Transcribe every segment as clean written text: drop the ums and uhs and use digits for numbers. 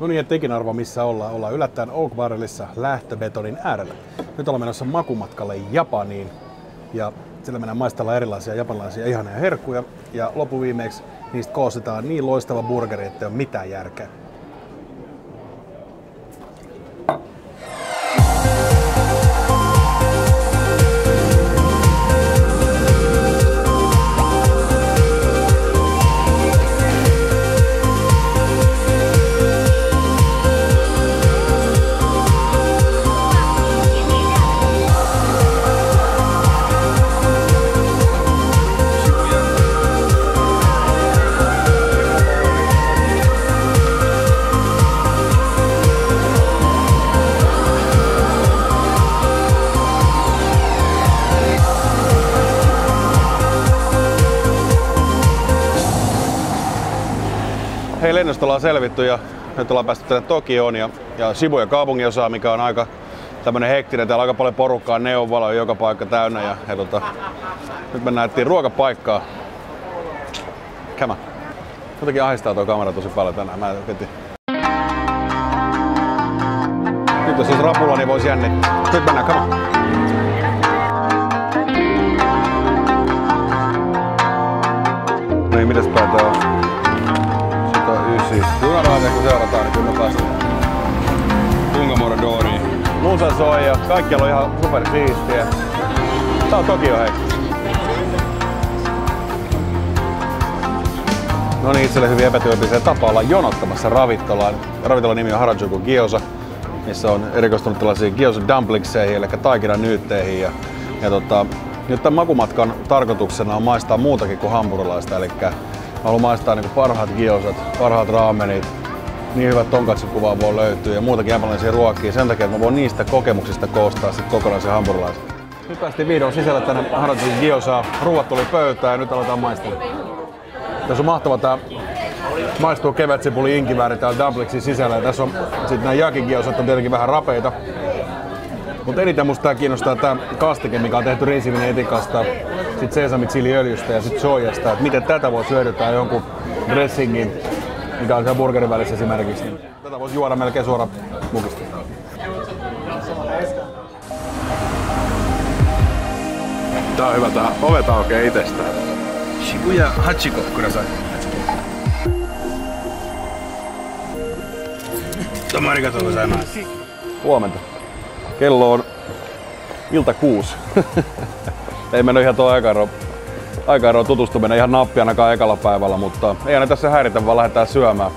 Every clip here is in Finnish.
No niin, et ikinä arva missä ollaan. Ollaan yllättäen Oak Barrelissa lähtöbetonin äärellä. Nyt ollaan menossa makumatkalle Japaniin. Ja siellä mennään maistellaan erilaisia japanilaisia ihania herkkuja. Ja loppuviimeeksi niistä koostetaan niin loistava burgeri, ettei ole mitään järkeä. Hei, lennosta ollaan selvitty ja nyt ollaan päästy tänne Tokioon ja Shibuya kaupunginosaa, mikä on aika tämmönen hektinen. Täällä on aika paljon porukkaa, neonvaloja joka paikka täynnä ja nyt mennään etsiin ruokapaikkaa. Come on. Jotenkin ahdistaa tuo kamera tosi paljon tänään. Mä heti. Nyt jos olisi rapulla, niin voisi jännittää. Nyt mennään, come on. No niin, mitäs päätää on? 109. Junaraiteja kun seurataan, niin kyllä päästään Tungamorodoriin. Musa soi ja kaikkialla on ihan super siistiä. Tää on Tokio, hei. No niin, itselle hyvin epätyypilliseen tapa olla jonottamassa ravintolaan. Ravintolan nimi on Harajuku Gyoza, missä on erikoistunut tällaisiin gyoza dumplingseihin, eli taikinanyytteihin. Nyt tämän makumatkan tarkoituksena on maistaa muutakin kuin hampurilaista, eli mä haluan maistaa niin parhaat gyozat, parhaat raamenit, niin hyvät tonkatsu kuin vaan voi löytyä ja muutakin japanilaisia ruokia sen takia, että mä voin niistä kokemuksista koostaa sit kokonaisen hampurilaisen. Nyt päästiin vihdoin sisälle tänne Harajuku Gyozaan. Ruuat tuli pöytään ja nyt aletaan maistella. Tässä on mahtava tää maistuu kevätsipuli inkivääri täällä dumplingsin sisällä ja tässä on sit nää yakigyozat on tietenkin vähän rapeita. Mutta eniten musta tää kiinnostaa tää kastike, mikä on tehty riisivin etikasta, sit sesamichiliöljystä ja sit soijasta, että miten tätä voisi hyödyntää jonkun dressingin, mikä on siellä burgerin välissä esimerkiksi. Niin tätä voisi juoda melkein suoraan mukista. Tää on hyvä, tää ovet aukeaa itsestään. Shibuya Hachiko, kudasai. Tomo arigatou gozaimasu. Huomenta. Kello on ilta 6. Ei mennyt ihan tuo aikaero tutustuminen ihan nappi ainakaan ekalla päivällä, mutta ei aina tässä häiritä, vaan lähdetään syömään.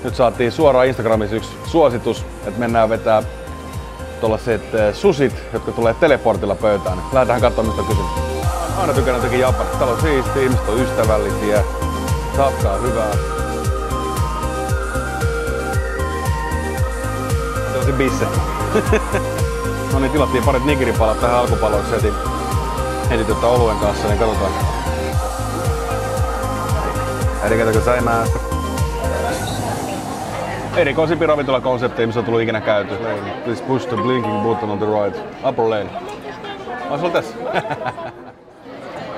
Nyt saatiin suoraan Instagramissa yksi suositus, että mennään vetää tuollaiset sushit, jotka tulee teleportilla pöytään. Lähdetään katsomaan, mistä on kysymys. Aina tykännyt jotenkin Japanista. Täällä on siistiä, ihmiset on ystävällisiä, safkaa hyvää. Tällaisia bisse. No niin, tilattiin parit nigiripalat tähän alkupaloiksi heti oluen kanssa, niin katsotaan. Arigatou gozaimasu. Erikoisimpi ravintolakonsepti, missä on tullut ikinä käyty. Please push the blinking button on the right. Upper lane. Ois ollut tässä?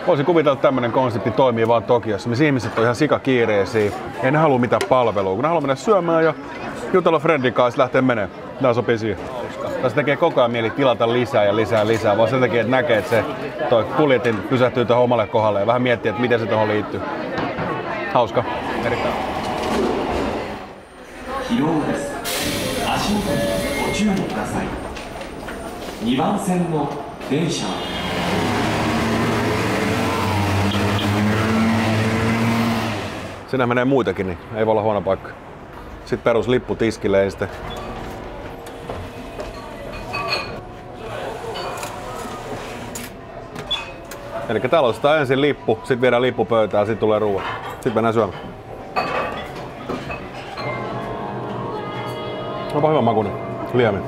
Voisin kuvitella, että tämmönen konsepti toimii vaan Tokiossa, missä ihmiset on ihan sikakiireisiä. Ei ne halua mitään palvelua, kun ne haluaa mennä syömään ja jutella friendin kanssa lähteä menemään. Tää sopii siihen. Tässä tekee koko ajan mieli tilata lisää ja lisää, vaan sen takia, että näkee, että se toi kuljetin pysähtyy tuohon omalle kohdalle ja vähän miettii, että miten se tuohon liittyy. Hauska. Erittäin. Sinä menee muitakin, niin ei voi olla huono paikka. Sitten peruslippu tiskille, ei sitten. Eli täällä ostetaan ensin lippu, sitten viedään lippu pöytään, sitten tulee ruoan. Sitten mennään syömään. Onpa hyvä makuinen liemi. Mä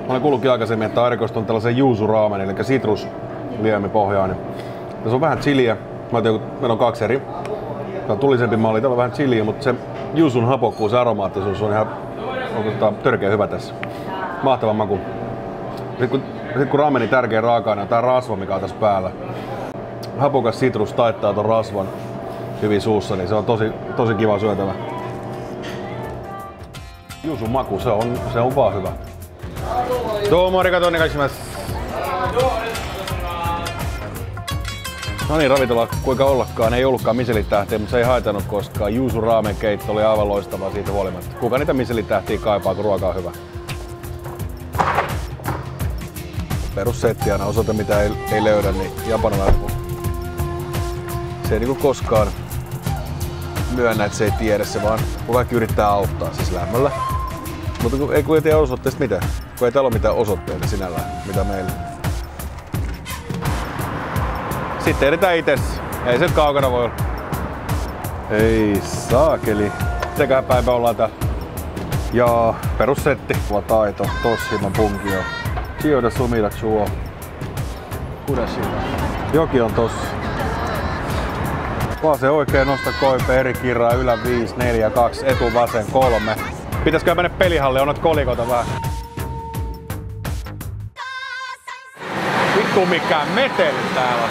olen kuullutkin aikaisemmin, että on erikoistunut tällaisen yuzu raamen, eli sitrusliemipohjaan. Tässä on vähän chiliä. Meillä on 2 eri. Tämä on tulisempi malli, täällä on vähän chiliä, mutta se yuzun hapokkuus ja aromaattisuus on ihan törkeä hyvä tässä. Mahtava maku. Sitten kun raamenin tärkeä raaka-aine on tää rasva, mikä on tässä päällä. Hapokas sitrus taittaa ton rasvan hyvin suussa, niin se on tosi kiva syötävä. Yuzu maku, se on vaan hyvä. Domo arigatou onegaishimasu. No niin, ravintola kuinka ollakaan, ei ollutkaan Michelin-tähtiä, mutta se ei haitannut, koska Yuzu raamen keitto oli aivan loistava siitä huolimatta. Kuka niitä Michelin-tähtiä kaipaa, kun ruoka on hyvä? Perussetti aina osoite, mitä ei löydä, niin japanilainen. Se ei niinku koskaan myönnä, että se ei tiedä, se vaan kaikki yrittää auttaa siis lämmöllä. Mutta kun ei tiedä osoitteesta mitään, kun ei täällä ole mitään osoitteita sinällään, mitä meillä. Sitten edetään itse. Ei se kaukana voi olla. Ei saakeli. Mitäköhän päivä ollaan täällä? Ja perussetti. Tuo taito. Toshima punkio. Chiyoda sumida chuo. Kudashima. Joki on tossa. Vasen oikein nosta koipe eri kirraa ylä 5, 4, 2, etu vasen 3. Pitäisikö mennä pelihalliin, on noita kolikoita vähän. Vittu mikään meteli täällä on.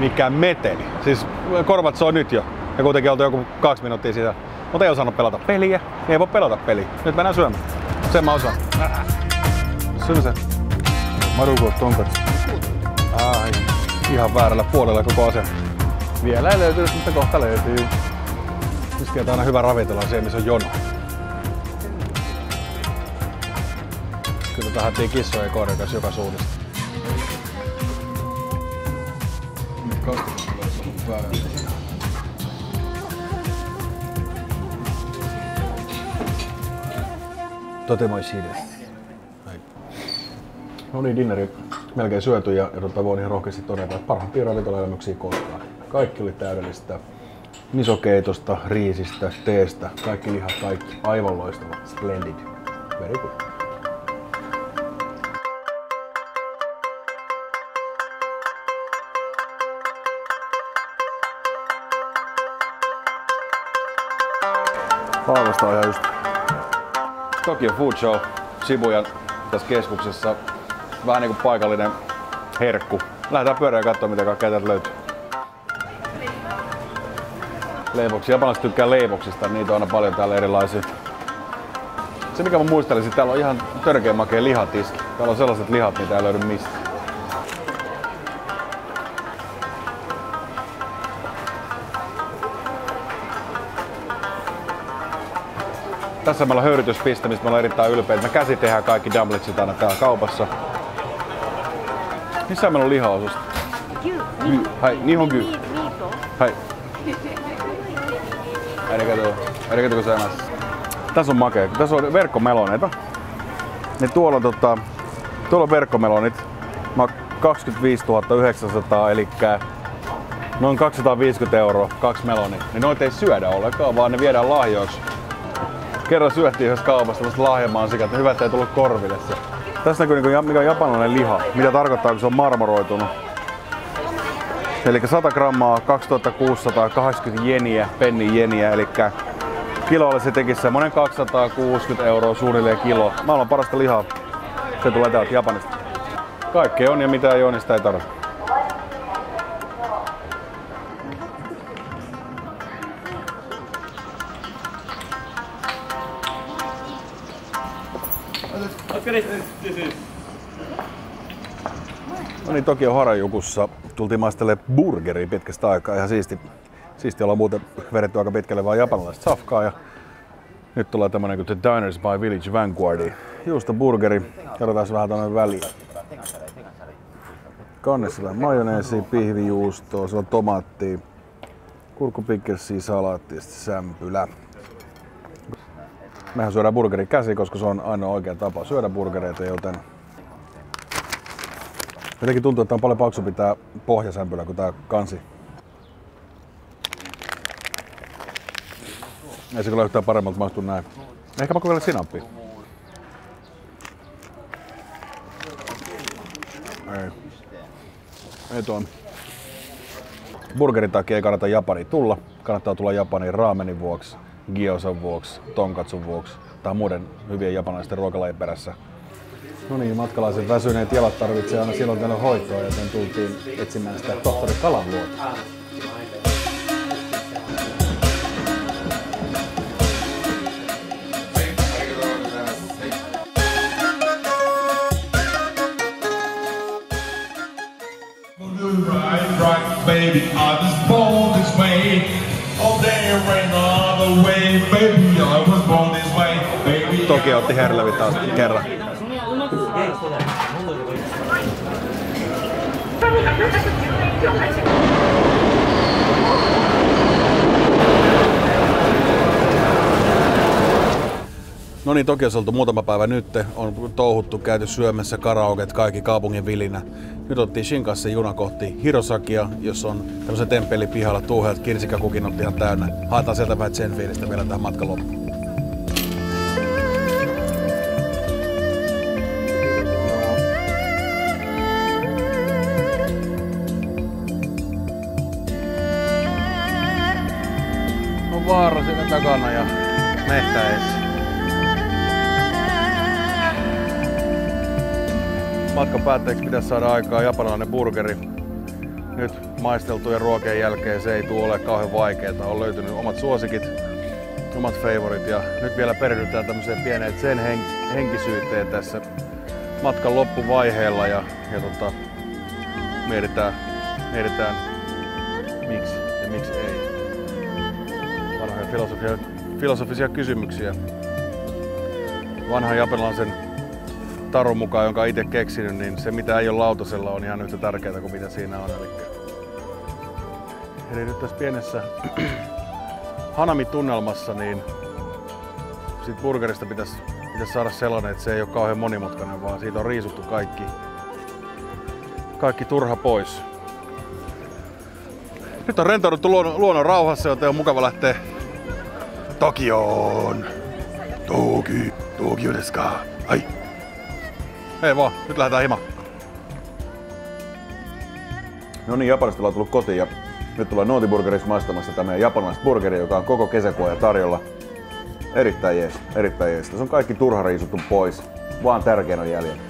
Mikä meteli. Siis korvat soi nyt jo. Ja kuitenkin oltu joku 2 minuuttia siitä. Mutta ei osannut pelata peliä. Ei voi pelata peliä. Nyt mennään syömään. Sen mä osaan. Syö se. Maruko tonkatsu. Ai. Ihan väärällä puolella koko asia. Vielä ei löytyy, mutta kohta löytyy. Miski aina hyvä ravintola on siellä, missä on jono. Kyllä tähäntiin kissojen korjakas joka suunnasta. Totemoishii desu. No niin, dinneri melkein syöty ja voin ihan rohkeasti todeta, että parhaimpia ravintolaelämyksiä koskaan. Kaikki oli täydellistä. Misokeitosta, riisistä, teestä, kaikki lihat, kaikki. Aivan loistava. Splendid. Very good. Haavasta on ihan just Tokyo Food Show Shibuyan tässä keskuksessa. Vähän niinku paikallinen herkku. Lähdetään pyörään katsomaan, mitä kaikkea täältä löytyy. Leivoksia. Japanilaiset tykkää leivoksista, niitä on aina paljon täällä erilaisia. Se mikä mä muistelisin, täällä on ihan törkeä makea lihatiski. Täällä on sellaiset lihat, mitä ei löydy mistään. Tässä meillä on höyrytyspiste, mistä me ollaan erittäin ylpeitä. Me käsi tehdään kaikki dumplingsit aina täällä kaupassa. Missä meillä on lihaosusta? Hai, nihongu. Hai. Arigatou gozaimasu. Tässä on makea. Tässä on verkkomeloneita. Niin tuolla on verkkomelonit. 25 900, eli noin 250 € 2 melonia. Niin noita ei syödä ollenkaan, vaan ne viedään lahjoiksi. Kerran syöttiin yhdessä kaupassa tämmöistä lahjamansikat, hyvä ettei tullut korville se. Tässä näkyy mikä on japanilainen liha, mitä tarkoittaa kun se on marmoroitunut. Eli 100 grammaa 2680 jeniä, pennin jeniä, eli kilolle se tekisi semmonen 260 € suunnilleen kilo. Maailman parasta lihaa. Se tulee täältä Japanista. Kaikkea on ja mitä ei ole, niin sitä ei tarvitse. No niin, Tokio Harajukussa tultiin maistelemaan burgeria pitkästä aikaa. Ihan siisti ollaan muuten vedetty aika pitkälle vaan japanilaista safkaa. Ja nyt tulee tämmönen kuin The Diners by Village Vanguardia. Juusto burgeri. Katsotaan vähän tonne väliin. Kannessa on majoneesia, pihvijuustoa, se on tomaattia, kurkkupikkelsiä, salaattia ja sämpylä. Mehän syödään burgerin käsi, koska se on ainoa oikea tapa syödä burgereita, joten jotenkin tuntuu, että on paljon paksumpi tää pohjasämpylä kuin tää kansi. Ei se kyllä yhtään paremmalta maistu näin. Ehkä mä kokeilen sinappia. Ei toimi. Burgerin takia ei kannata Japaniin tulla. Kannattaa tulla Japaniin raamenin vuoksi, gyosan vuoksi, tonkatsun vuoksi. suorittaa muiden hyvien japanilaisten ruokalajien perässä. No niin, matkalaisen väsyneet jalat tarvitsee aina silloin tällöin hoitoa, joten tultiin etsimään sitä tohtori Kalan luota. Baby, I was born this way. Oh, there ain't no other way. Baby, I was born this way. Baby, Tokio otti Herlevi taas kerran. No niin, Tokiossa oltu muutama päivä nyt. On touhuttu, käyty syömässä, karaoket, kaikki kaupungin vilinä. Nyt otettiin Shinkansen juna kohti Hirosakia, jossa on tämmöisen temppelin pihalla tuuheat kirsikkakukinnot ihan täynnä. Haetaan sieltä vähän sen fiilistä vielä tähän matkan loppuun. On vaara siinä takana ja mehtä eessä. Matkan päätteeksi pitäisi saada aikaa japanilainen burgeri. Nyt maisteltujen ruokien jälkeen se ei tule ole kauhean vaikeeta. On löytynyt omat suosikit, omat favorit ja nyt vielä perehdytään tämmöiseen pieneen sen henkisyyteen tässä matkan loppuvaiheella ja mietitään miksi ja miksi ei. Vanhoja filosofisia kysymyksiä. Vanhan japanilaisen tarun mukaan, jonka itse keksinyt, niin se mitä ei ole lautasella on ihan yhtä tärkeää kuin mitä siinä on. Eli nyt tässä pienessä hanami-tunnelmassa, niin siitä burgerista pitäisi saada sellainen, että se ei ole kauhean monimutkainen, vaan siitä on riisuttu kaikki turha pois. Nyt on rentouduttu luonnon rauhassa, joten on mukava lähteä Tokioon. Tokio desu ka? Ai. Hei vaan, nyt lähdetään himaan. No niin, Japanista ollaan tullut kotiin ja nyt tullaan Nootiburgerissa maistamassa tämä meidän japanilaisburgeri, joka on koko kesäkuun ajan tarjolla. Erittäin jees, erittäin jees. Tässä on kaikki turha riisuttu pois, vaan tärkein on jäljellä.